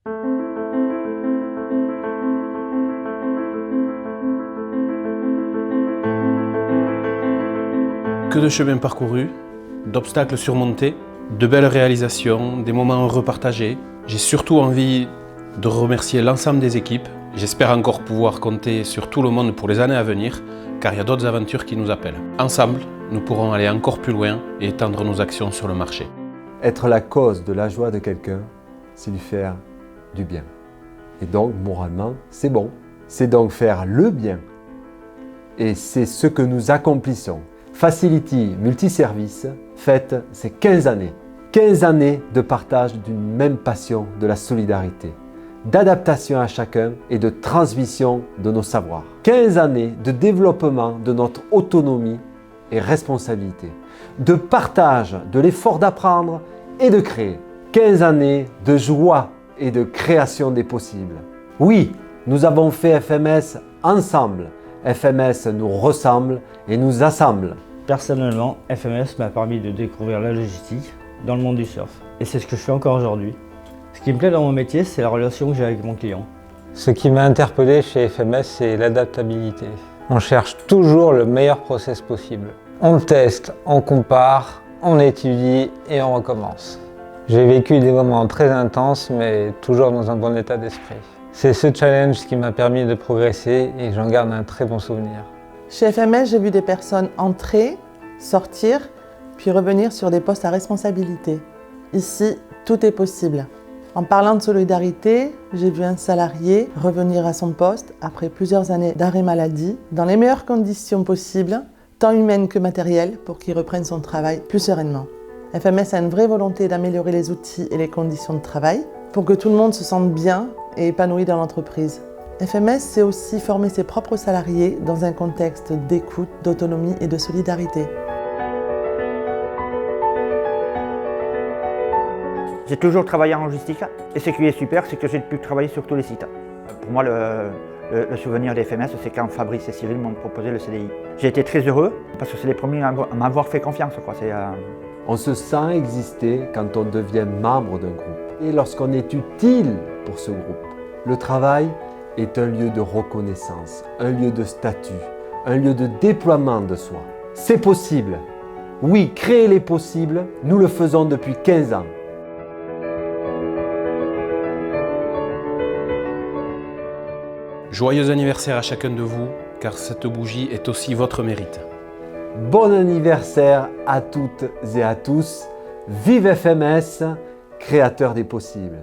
Que de chemin parcouru, d'obstacles surmontés, de belles réalisations, des moments heureux partagés. J'ai surtout envie de remercier l'ensemble des équipes. J'espère encore pouvoir compter sur tout le monde pour les années à venir, car il y a d'autres aventures qui nous appellent. Ensemble, nous pourrons aller encore plus loin et étendre nos actions sur le marché. Être la cause de la joie de quelqu'un, c'est lui faire du bien. Et donc, moralement, c'est bon. C'est donc faire le bien. Et c'est ce que nous accomplissons. Facility Multiservice fête ses 15 années. 15 années de partage d'une même passion de la solidarité, d'adaptation à chacun et de transmission de nos savoirs. 15 années de développement de notre autonomie et responsabilité, de partage de l'effort d'apprendre et de créer. 15 années de joie et de création des possibles. Oui, nous avons fait FMS ensemble. FMS nous ressemble et nous assemble. Personnellement, FMS m'a permis de découvrir la logistique dans le monde du surf. Et c'est ce que je fais encore aujourd'hui. Ce qui me plaît dans mon métier, c'est la relation que j'ai avec mon client. Ce qui m'a interpellé chez FMS, c'est l'adaptabilité. On cherche toujours le meilleur process possible. On teste, on compare, on étudie et on recommence. J'ai vécu des moments très intenses, mais toujours dans un bon état d'esprit. C'est ce challenge qui m'a permis de progresser et j'en garde un très bon souvenir. Chez FMS, j'ai vu des personnes entrer, sortir, puis revenir sur des postes à responsabilité. Ici, tout est possible. En parlant de solidarité, j'ai vu un salarié revenir à son poste après plusieurs années d'arrêt maladie, dans les meilleures conditions possibles, tant humaines que matérielles, pour qu'il reprenne son travail plus sereinement. FMS a une vraie volonté d'améliorer les outils et les conditions de travail pour que tout le monde se sente bien et épanoui dans l'entreprise. FMS sait aussi former ses propres salariés dans un contexte d'écoute, d'autonomie et de solidarité. J'ai toujours travaillé en logistique et ce qui est super, c'est que j'ai pu travailler sur tous les sites. Pour moi, le souvenir des FMS, c'est quand Fabrice et Cyril m'ont proposé le CDI. J'ai été très heureux parce que c'est les premiers à m'avoir fait confiance. On se sent exister quand on devient membre d'un groupe et lorsqu'on est utile pour ce groupe. Le travail est un lieu de reconnaissance, un lieu de statut, un lieu de déploiement de soi. C'est possible. Oui, créer les possibles, nous le faisons depuis 15 ans. Joyeux anniversaire à chacun de vous, car cette bougie est aussi votre mérite. Bon anniversaire à toutes et à tous. Vive FMS, créateur des possibles.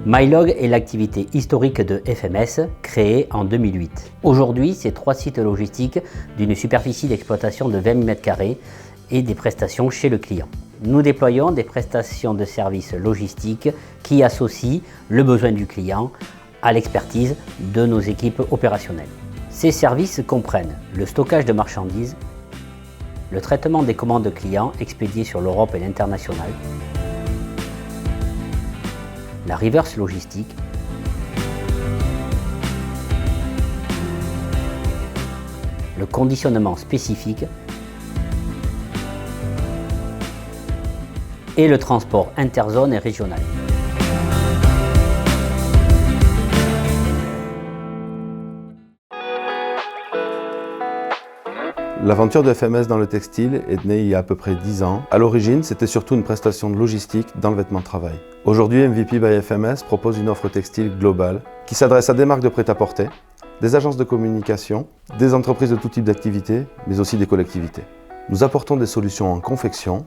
MyLog est l'activité historique de FMS, créée en 2008. Aujourd'hui, c'est 3 sites logistiques d'une superficie d'exploitation de 20 000 m² et des prestations chez le client. Nous déployons des prestations de services logistiques qui associent le besoin du client à l'expertise de nos équipes opérationnelles. Ces services comprennent le stockage de marchandises, le traitement des commandes clients expédiées sur l'Europe et l'international, la reverse logistique, le conditionnement spécifique et le transport interzone et régional. L'aventure de FMS dans le textile est née il y a à peu près 10 ans. À l'origine, c'était surtout une prestation de logistique dans le vêtement de travail. Aujourd'hui, MVP by FMS propose une offre textile globale qui s'adresse à des marques de prêt-à-porter, des agences de communication, des entreprises de tout type d'activité, mais aussi des collectivités. Nous apportons des solutions en confection,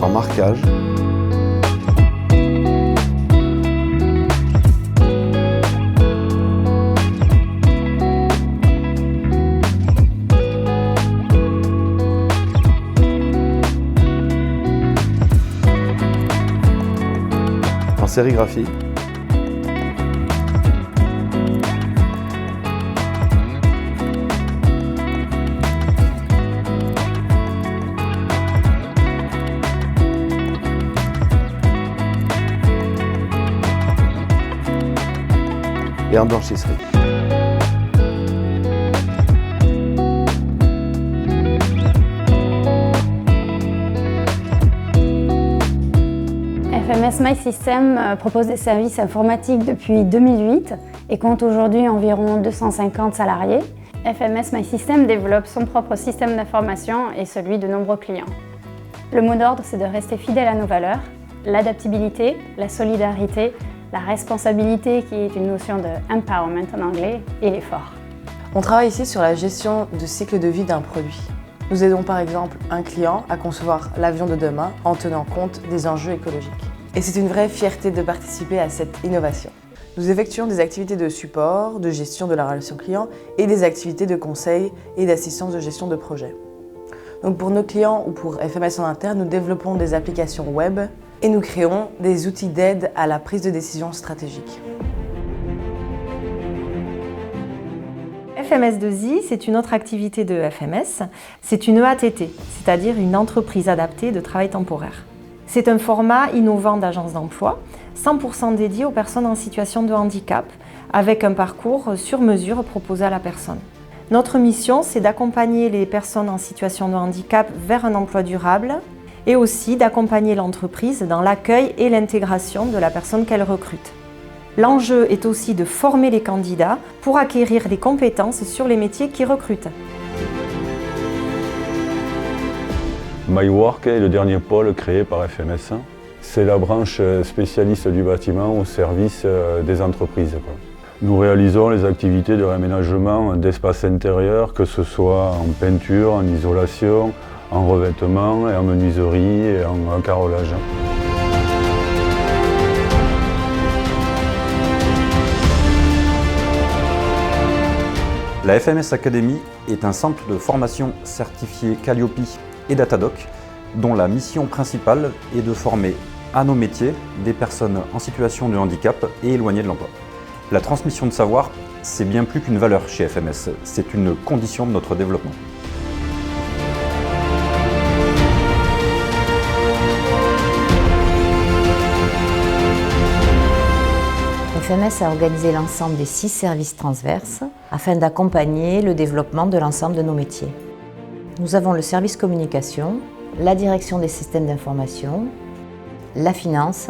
en marquage, en sérigraphie, et en blanchisserie. FMS MySystem propose des services informatiques depuis 2008 et compte aujourd'hui environ 250 salariés. FMS MySystem développe son propre système d'information et celui de nombreux clients. Le mot d'ordre, c'est de rester fidèle à nos valeurs, l'adaptabilité, la solidarité, la responsabilité qui est une notion de empowerment en anglais et l'effort. On travaille ici sur la gestion du cycle de vie d'un produit. Nous aidons par exemple un client à concevoir l'avion de demain en tenant compte des enjeux écologiques. Et c'est une vraie fierté de participer à cette innovation. Nous effectuons des activités de support, de gestion de la relation client et des activités de conseil et d'assistance de gestion de projet. Donc pour nos clients ou pour FMS en interne, nous développons des applications web et nous créons des outils d'aide à la prise de décision stratégique. FMS2I, c'est une autre activité de FMS. C'est une EATT, c'est-à-dire une entreprise adaptée de travail temporaire. C'est un format innovant d'agence d'emploi, 100% dédié aux personnes en situation de handicap, avec un parcours sur mesure proposé à la personne. Notre mission, c'est d'accompagner les personnes en situation de handicap vers un emploi durable et aussi d'accompagner l'entreprise dans l'accueil et l'intégration de la personne qu'elle recrute. L'enjeu est aussi de former les candidats pour acquérir des compétences sur les métiers qu'ils recrutent. MyWork est le dernier pôle créé par FMS. C'est la branche spécialiste du bâtiment au service des entreprises. Nous réalisons les activités de réaménagement d'espaces intérieurs, que ce soit en peinture, en isolation, en revêtement, et en menuiserie et en carrelage. La FMS Academy est un centre de formation certifié Calliope et Datadoc, dont la mission principale est de former à nos métiers des personnes en situation de handicap et éloignées de l'emploi. La transmission de savoir, c'est bien plus qu'une valeur chez FMS, c'est une condition de notre développement. FMS a organisé l'ensemble des 6 services transverses afin d'accompagner le développement de l'ensemble de nos métiers. Nous avons le service communication, la direction des systèmes d'information, la finance,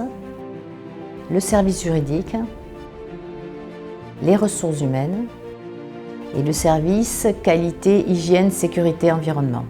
le service juridique, les ressources humaines et le service qualité, hygiène, sécurité, environnement.